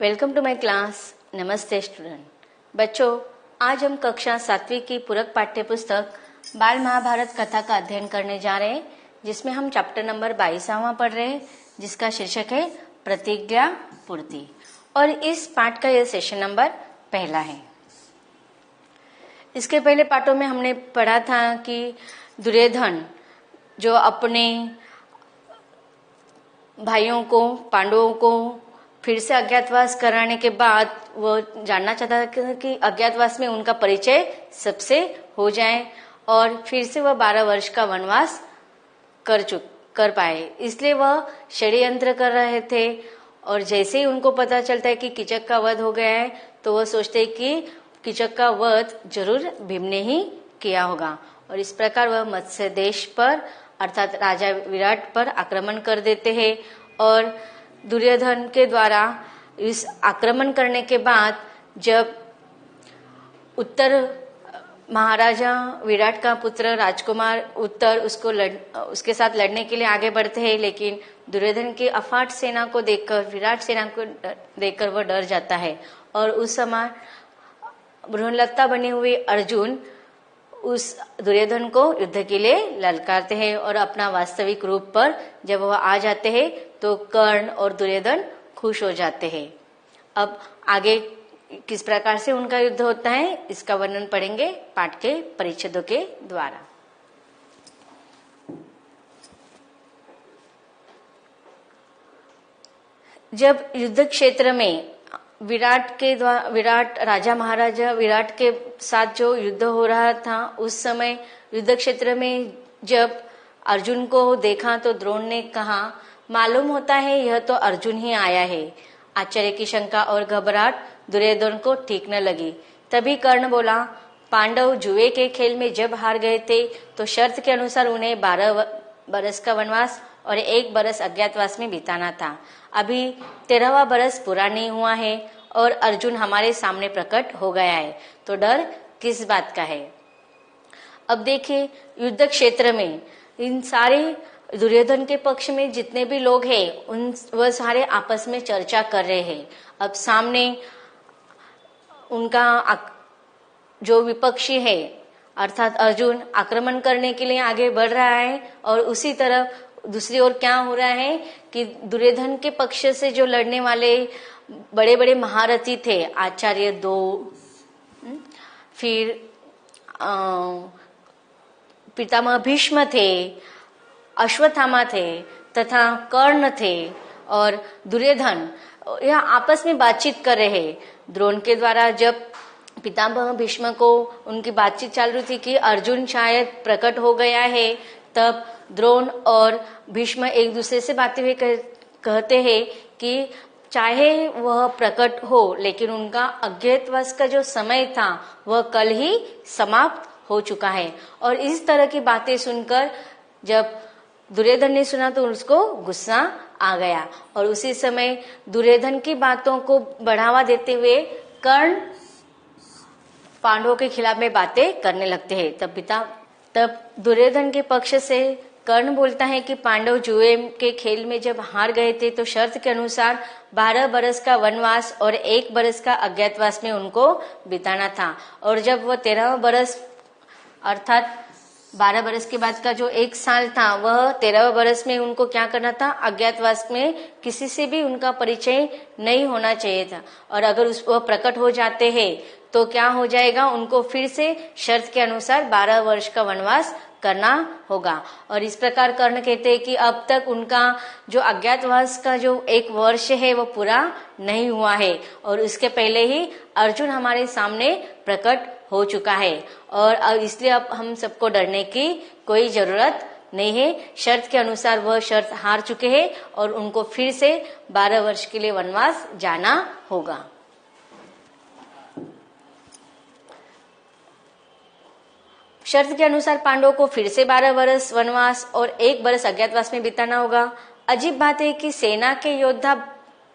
Welcome to my class. नमस्ते student. बच्चों, आज हम कक्षा 7वीं की पूरक पाठ्य पुस्तक बाल महाभारत कथा का अध्ययन करने जा रहे हैं, जिसमें हम चैप्टर नंबर 22वां पढ़ रहे हैं, जिसका शीर्षक है प्रतिज्ञा पूर्ति। और इस पाठ का यह सेशन नंबर पहला है। इसके पहले पाठों में हमने पढ़ा था कि दुर्योधन जो अपने भाइयों को, पांडवों को फिर से अज्ञातवास कराने के बाद वो जानना चाहता था कि अज्ञातवास में उनका परिचय सबसे हो जाए और फिर से वह 12 वर्ष का वनवास कर पाए। इसलिए वह षड्यंत्र कर रहे थे। और जैसे ही उनको पता चलता है कि कीचक का वध हो गया है, तो वह सोचते हैं कि कीचक का वध जरूर भीम ने ही किया होगा। और इस प्रकार वह मत्स्य देश पर अर्थात राजा विराट पर आक्रमण कर देते हैं। और दुर्योधन के द्वारा इस आक्रमण करने के बाद जब उत्तर महाराजा विराट का पुत्र राजकुमार उत्तर उसके साथ लड़ने के लिए आगे बढ़ते हैं, लेकिन दुर्योधन की अफाट सेना को देखकर, विराट सेना को देखकर वह डर जाता है। और उस समय बृहन्लता बने हुए अर्जुन उस दुर्योधन को युद्ध के लिए ललकारते हैं। और अपना वास्तविक रूप पर जब वह आ जाते हैं तो कर्ण और दुर्योधन खुश हो जाते हैं। अब आगे किस प्रकार से उनका युद्ध होता है, इसका वर्णन पढ़ेंगे पाठ के परिच्छेदों के द्वारा। जब युद्ध क्षेत्र में विराट राजा महाराजा विराट के साथ जो युद्ध हो रहा था, उस समय युद्ध क्षेत्र में जब अर्जुन को देखा तो द्रोण ने कहा, मालूम होता है यह तो अर्जुन ही आया है। आश्चर्य की शंका और घबराहट दुर्योधन को ठीक न लगी। तभी कर्ण बोला, पांडव जुए के खेल में जब हार गए थे तो शर्त के अनुसार उन्हें 12 बरस का वनवास और 1 बरस अज्ञातवास में बिताना था। अभी 13वां बरस पूरा नहीं हुआ है और अर्जुन हमारे सामने प्रकट हो गया है, तो डर किस बात का है। अब देखिए, युद्ध क्षेत्र में इन सारे दुर्योधन के पक्ष में जितने भी लोग हैं वह सारे आपस में चर्चा कर रहे हैं। अब सामने उनका जो विपक्षी है अर्थात अर्जुन आक्रमण करने के लिए आगे बढ़ रहा है, और उसी तरफ दूसरी ओर क्या हो रहा है कि दुर्योधन के पक्ष से जो लड़ने वाले बड़े बड़े महारथी थे, आचार्य 2, फिर पितामह भीष्म थे, अश्वत्थामा थे तथा कर्ण थे और दुर्योधन, यह आपस में बातचीत कर रहे हैं। द्रोण के द्वारा जब पितामह भीष्म को उनकी बातचीत चाल रही थी कि अर्जुन शायद प्रकट हो गया है, तब द्रोण और भीष्म एक दूसरे से बातें हुए कहते हैं कि चाहे वह प्रकट हो, लेकिन उनका अज्ञातवास का जो समय था वह कल ही समाप्त हो चुका है। और इस तरह की बातें सुनकर जब दुर्योधन ने सुना तो उसको गुस्सा आ गया, और उसी समय दुर्योधन की बातों को बढ़ावा देते हुए कर्ण पांडवों के खिलाफ में बातें करने लगते हैं। तब दुर्योधन के पक्ष से कर्ण बोलता है कि पांडव जुए के खेल में जब हार गए थे तो शर्त के अनुसार 12 बरस का वनवास और 1 बरस का अज्ञातवास में उनको बिताना था। और जब वह 13वां बरस अर्थात 12 बरस के बाद का जो 1 साल था, वह 13वां बरस में उनको क्या करना था, अज्ञातवास में किसी से भी उनका परिचय नहीं होना चाहिए था। और अगर वह प्रकट हो जाते हैं तो क्या हो जाएगा, उनको फिर से शर्त के अनुसार 12 वर्ष का वनवास करना होगा। और इस प्रकार कर्ण कहते हैं कि अब तक उनका जो अज्ञातवास का जो 1 वर्ष है वो पूरा नहीं हुआ है, और उसके पहले ही अर्जुन हमारे सामने प्रकट हो चुका है। और इसलिए अब हम सबको डरने की कोई जरूरत नहीं है। शर्त के अनुसार वह शर्त हार चुके हैं और उनको फिर से 12 वर्ष के लिए वनवास जाना होगा। शर्त के अनुसार पांडवों को फिर से 12 वर्ष वनवास और 1 बरस अज्ञातवास में बिताना होगा। अजीब बात है कि सेना के योद्धा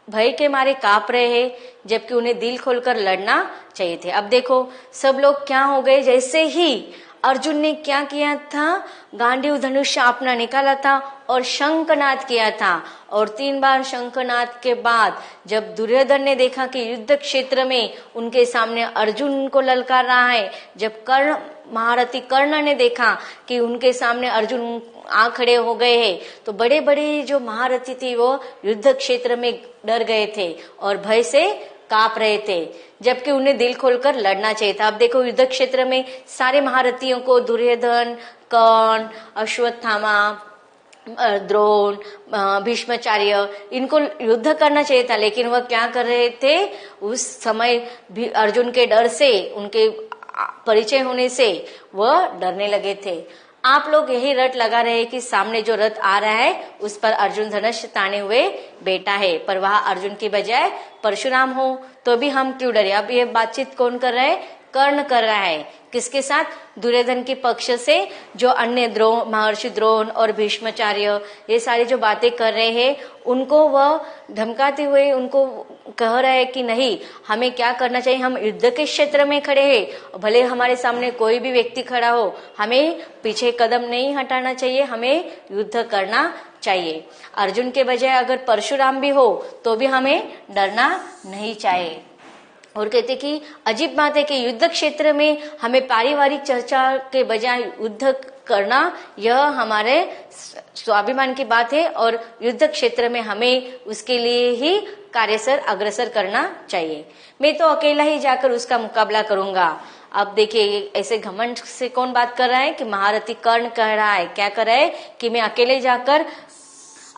भय के मारे कांप रहे हैं, जबकि उन्हें दिल खोलकर लड़ना चाहिए थे। अब देखो, सब लोग क्या हो गए, जैसे ही अर्जुन ने क्या किया था, गांडीव धनुष अपना निकाला था और शंखनाद किया था। और 3 बार शंखनाद के बाद जब दुर्योधन ने देखा कि युद्ध क्षेत्र में उनके सामने अर्जुन को ललकार रहा है, जब कर्ण महारथी कर्ण ने देखा कि उनके सामने अर्जुन आ खड़े हो गए हैं, तो बड़े बड़े जो महारथी थे वो युद्ध क्षेत्र में डर गए थे और भय से कांप रहे थे, जबकि उन्हें दिल खोलकर लड़ना चाहिए था। अब देखो युद्ध क्षेत्र में सारे महारथियों को दुर्योधन, कर्ण, अश्वत्थामा, द्रोण, भीष्माचार्य, इनको युद्ध करना चाहिए था, लेकिन वह क्या कर रहे थे, उस समय भी अर्जुन के डर से, उनके परिचय होने से वह डरने लगे थे। आप लोग यही रट लगा रहे कि सामने जो रथ आ रहा है उस पर अर्जुन धनुष ताने हुए बैठा है, पर वहां अर्जुन की बजाय परशुराम हो, तो भी हम क्यों डरे। अब ये बातचीत कौन कर रहा है, कर्ण कर रहा है, किसके साथ, दुर्योधन के पक्ष से, जो अन्य महर्षि द्रोण और भीष्माचार्य ये सारी जो बातें कर रहे हैं उनको वह धमकाते हुए उनको कह रहा है कि नहीं, हमें क्या करना चाहिए, हम युद्ध के क्षेत्र में खड़े हैं, भले हमारे सामने कोई भी व्यक्ति खड़ा हो, हमें पीछे कदम नहीं हटाना चाहिए, हमें युद्ध करना चाहिए। अर्जुन के बजाय अगर परशुराम भी हो तो भी हमें डरना नहीं चाहिए। और कहते कि अजीब बात है कि युद्ध क्षेत्र में हमें पारिवारिक चर्चा के बजाय युद्ध करना, यह हमारे स्वाभिमान की बात है और युद्ध क्षेत्र में हमें उसके लिए ही कार्यसर अग्रसर करना चाहिए। मैं तो अकेला ही जाकर उसका मुकाबला करूंगा। अब देखिए ऐसे घमंड से कौन बात कर रहा है कि महारथी कर्ण कह रहा है, क्या कर रहा है कि मैं अकेले जाकर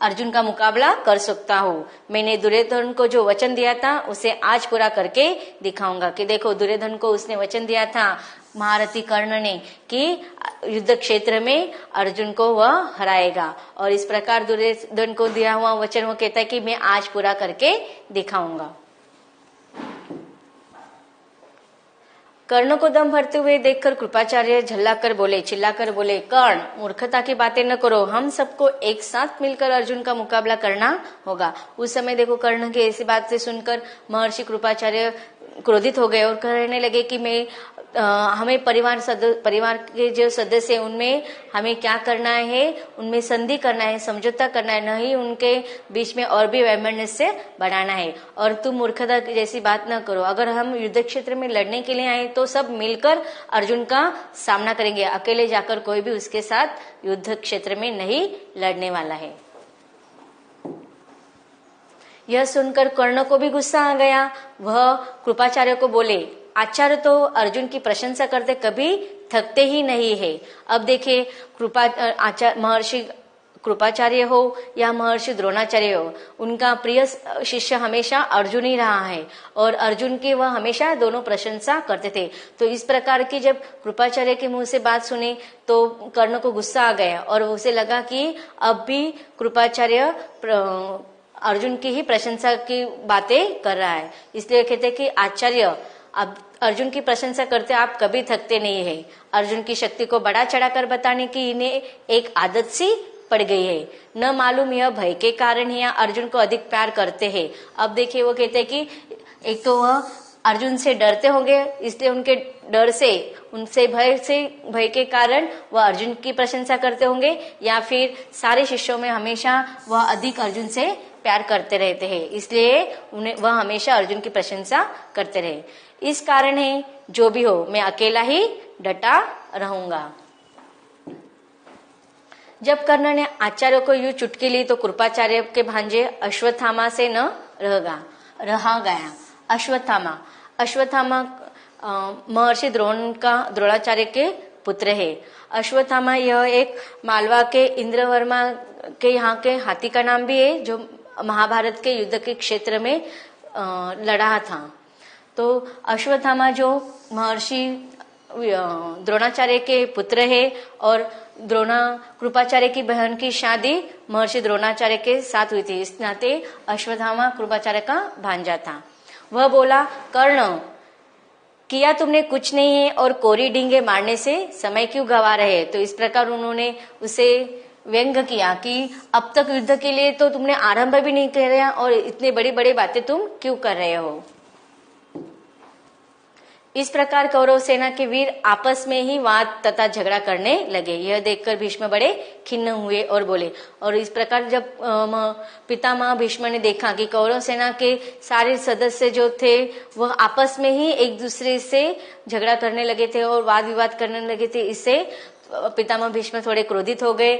अर्जुन का मुकाबला कर सकता हूँ। मैंने दुर्योधन को जो वचन दिया था उसे आज पूरा करके दिखाऊंगा। कि देखो दुर्योधन को उसने वचन दिया था महारथी कर्ण ने कि युद्ध क्षेत्र में अर्जुन को वह हराएगा, और इस प्रकार दुर्योधन को दिया हुआ वचन वो कहता है कि मैं आज पूरा करके दिखाऊंगा। कर्ण को दम भरते हुए देखकर कृपाचार्य चिल्लाकर बोले, कर्ण मूर्खता की बातें न करो, हम सबको एक साथ मिलकर अर्जुन का मुकाबला करना होगा। उस समय देखो कर्ण की ऐसी बात से सुनकर महर्षि कृपाचार्य क्रोधित हो गए और कहने लगे कि हमें परिवार के जो सदस्य उनमें हमें क्या करना है, उनमें संधि करना है, समझौता करना है, नहीं उनके बीच में और भी वैमनस्य बढ़ाना है। और तुम मूर्खता जैसी बात न करो, अगर हम युद्ध क्षेत्र में लड़ने के लिए आए तो सब मिलकर अर्जुन का सामना करेंगे, अकेले जाकर कोई भी उसके साथ युद्ध क्षेत्र में नहीं लड़ने वाला है। यह सुनकर कर्ण को भी गुस्सा आ गया। वह कृपाचार्य को बोले, आचार्य तो अर्जुन की प्रशंसा करते कभी थकते ही नहीं है। अब देखिए महर्षि कृपाचार्य हो या महर्षि द्रोणाचार्य हो, उनका प्रिय शिष्य हमेशा अर्जुन ही रहा है और अर्जुन की वह हमेशा दोनों प्रशंसा करते थे। तो इस प्रकार की जब कृपाचार्य के मुंह से बात सुनी तो कर्ण को गुस्सा आ गया और उसे लगा कि अब भी कृपाचार्य अर्जुन की ही प्रशंसा की बातें कर रहा है, इसलिए कहते कि आचार्य अब अर्जुन की प्रशंसा करते आप कभी थकते नहीं है। अर्जुन की शक्ति को बढ़ा चढ़ाकर बताने की इन्हें एक आदत सी पड़ गई है, न मालूम यह भय के कारण ही या अर्जुन को अधिक प्यार करते हैं। अब देखिए वो कहते हैं कि एक तो वह अर्जुन से डरते होंगे, इसलिए उनके डर से भय के कारण वह अर्जुन की प्रशंसा करते होंगे, या फिर सारे शिष्यों में हमेशा वह अधिक अर्जुन से प्यार करते रहते हैं, इसलिए वह हमेशा अर्जुन की प्रशंसा करते रहे। इस कारण है जो भी हो मैं अकेला ही डटा रहूंगा। जब कर्ण ने आचार्य को यूं चुटकी ली तो कृपाचार्य के भांजे अश्वत्थामा से न रहा गया। अश्वत्थामा महर्षि द्रोणाचार्य के पुत्र है। अश्वत्थामा यह एक मालवा के इंद्रवर्मा के यहाँ के हाथी का नाम भी है, जो महाभारत के युद्ध के क्षेत्र में लड़ा था। तो अश्वत्थामा जो महर्षि द्रोणाचार्य के पुत्र है और कृपाचार्य की बहन की शादी महर्षि द्रोणाचार्य के साथ हुई थी, इस नाते अश्वत्थामा कृपाचार्य का भांजा था। वह बोला, कर्ण किया तुमने कुछ नहीं है और कोरी डींगे मारने से समय क्यों गवा रहे। तो इस प्रकार उन्होंने उसे व्यंग किया कि अब तक युद्ध के लिए तो तुमने आरंभ भी नहीं कर रहा और इतनी बड़ी बड़ी बातें तुम क्यों कर रहे हो। इस प्रकार कौरव सेना के वीर आपस में ही वाद तथा झगड़ा करने लगे। यह देखकर भीष्म बड़े खिन्न हुए और बोले। और इस प्रकार जब पितामह भीष्म ने देखा कि कौरव सेना के सारे सदस्य जो थे वह आपस में ही एक दूसरे से झगड़ा करने लगे थे और वाद विवाद करने लगे थे, इससे पितामह भीष्म थोड़े क्रोधित हो गए।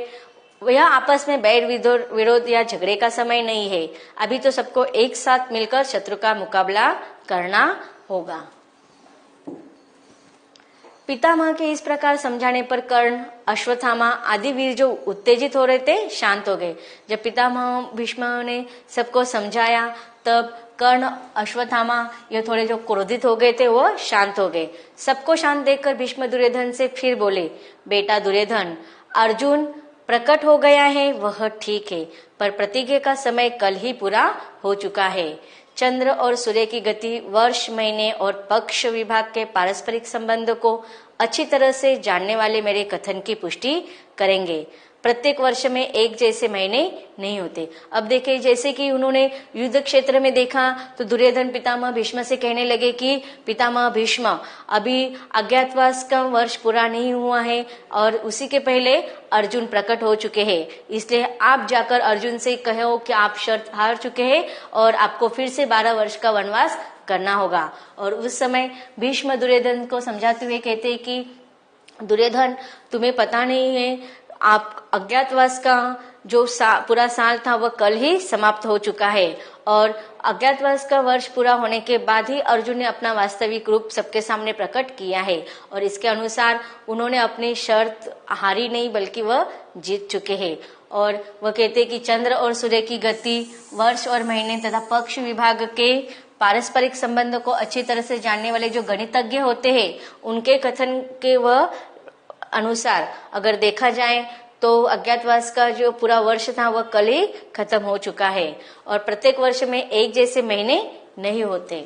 यह आपस में बैर विरोध या झगड़े का समय नहीं है, अभी तो सबको एक साथ मिलकर शत्रु का मुकाबला करना होगा। पितामह के इस प्रकार समझाने पर कर्ण, अश्वत्थामा आदि वीर जो उत्तेजित हो रहे थे शांत हो गए। जब पितामह भीष्म ने सबको समझाया तब कर्ण, अश्वत्थामा ये थोड़े जो क्रोधित हो गए थे वो शांत हो गए। सबको शांत देखकर भीष्म दुर्योधन से फिर बोले, बेटा दुर्योधन, अर्जुन प्रकट हो गया है वह ठीक है, पर प्रतिज्ञा का समय कल ही पूरा हो चुका है। चंद्र और सूर्य की गति, वर्ष, महीने और पक्ष विभाग के पारस्परिक संबंध को अच्छी तरह से जानने वाले मेरे कथन की पुष्टि करेंगे। प्रत्येक वर्ष में एक जैसे महीने नहीं होते। अब देखें, जैसे कि उन्होंने युद्ध क्षेत्र में देखा तो दुर्योधन पितामह भीष्म से कहने लगे कि पितामह भीष्म, अभी अज्ञातवास का वर्ष पूरा नहीं हुआ है और उसी के पहले अर्जुन प्रकट हो चुके हैं, इसलिए आप जाकर अर्जुन से कहो कि आप शर्त हार चुके हैं और आपको फिर से 12 वर्ष का वनवास करना होगा। और उस समय भीष्म दुर्योधन को समझाते हुए कहते कि दुर्योधन, तुम्हें पता नहीं है, आप अज्ञातवास का जो पूरा साल था वह कल ही समाप्त हो चुका है और अज्ञातवास का वर्ष पूरा होने के बाद ही अर्जुन ने अपना वास्तविक रूप सबके सामने प्रकट किया है और इसके अनुसार उन्होंने अपनी शर्त हारी नहीं बल्कि वह जीत चुके हैं। और वह कहते कि चंद्र और सूर्य की गति, वर्ष और महीने तथा पक्ष विभाग के पारस्परिक संबंधों को अच्छी तरह से जानने वाले जो गणितज्ञ होते हैं उनके कथन के वह अनुसार अगर देखा जाए तो अज्ञातवास का जो पूरा वर्ष था वह कल ही खत्म हो चुका है और प्रत्येक वर्ष में एक जैसे महीने नहीं होते।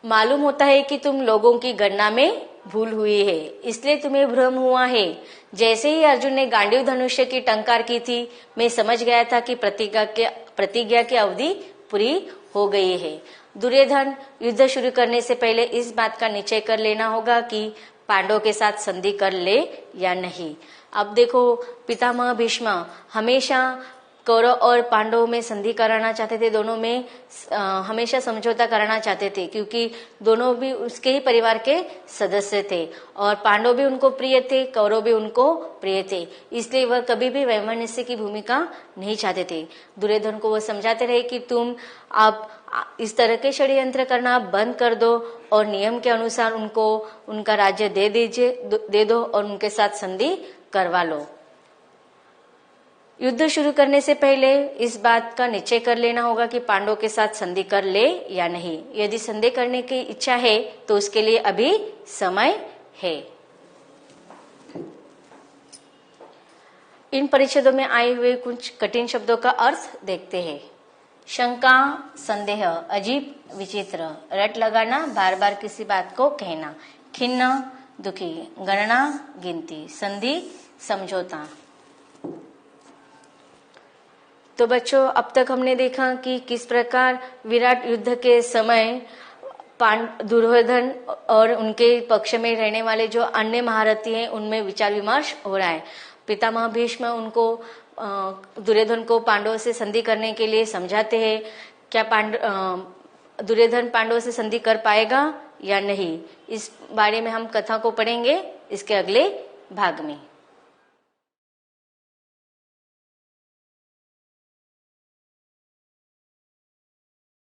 मालूम होता है कि तुम लोगों की गणना में भूल हुई है, इसलिए तुम्हें भ्रम हुआ है। जैसे ही अर्जुन ने गांडीव धनुष्य की टंकार की थी, मैं समझ गया था कि प्रतिज्ञा की अवधि पूरी हो गई है। दुर्योधन, युद्ध शुरू करने से पहले इस बात का निश्चय कर लेना होगा कि पांडवों के साथ संधि कर ले या नहीं। अब देखो, पितामह भीष्म हमेशा कौरव और पांडवों में संधि कराना चाहते थे, दोनों में हमेशा समझौता कराना चाहते थे क्योंकि दोनों भी उसके ही परिवार के सदस्य थे और पांडव भी उनको प्रिय थे, कौरव भी उनको प्रिय थे, इसलिए वह कभी भी वैमनस्य की भूमिका नहीं चाहते थे। दुर्योधन को वह समझाते रहे कि तुम अब इस तरह के षड्यंत्र करना बंद कर दो और नियम के अनुसार उनको उनका राज्य दे दो और उनके साथ संधि करवा लो। युद्ध शुरू करने से पहले इस बात का निश्चय कर लेना होगा कि पांडवों के साथ संधि कर ले या नहीं। यदि संधि करने की इच्छा है तो उसके लिए अभी समय है। इन परिच्छेदों में आए हुए कुछ कठिन शब्दों का अर्थ देखते हैं। शंका, संदेह, अजीब, विचित्र, रट लगाना, बार बार किसी बात को कहना, खिन्न, दुखी, गणना, गिनती, संधि, समझौता। तो बच्चों, अब तक हमने देखा कि किस प्रकार विराट युद्ध के समय दुर्योधन और उनके पक्ष में रहने वाले जो अन्य महारथी हैं उनमें विचार विमर्श हो रहा है। पितामह भीष्म उनको दुर्योधन को पांडवों से संधि करने के लिए समझाते हैं। क्या दुर्योधन पांडवों से संधि कर पाएगा या नहीं, इस बारे में हम कथा को पढ़ेंगे इसके अगले भाग में।